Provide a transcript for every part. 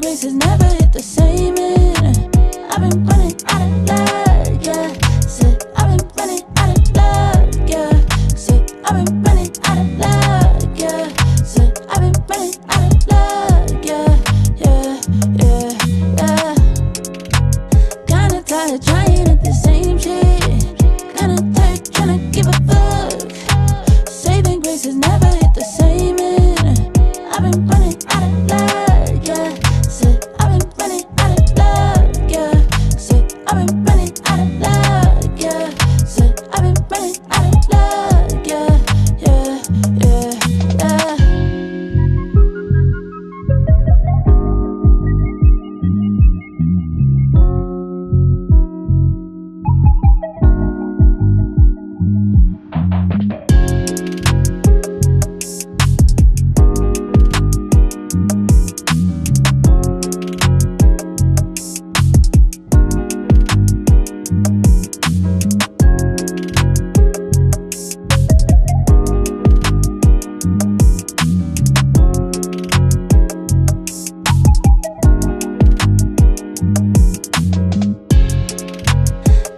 grace has never hit the same, and I've been running out of luck, yeah. Said I've been running out of luck, yeah. Said I've been running out of luck, yeah. Said I've been running out of luck, yeah, yeah, yeah, yeah. Kinda tired trying at the same shit. Kinda tired tryna give a fuck. Saving grace has never hit the same, and I've been running out of luck, yeah. Said I've been running out of luck, yeah. Said I've been running out of luck, yeah. Said I've been running out of luck, yeah, yeah, yeah, yeah.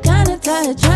Kinda tired trying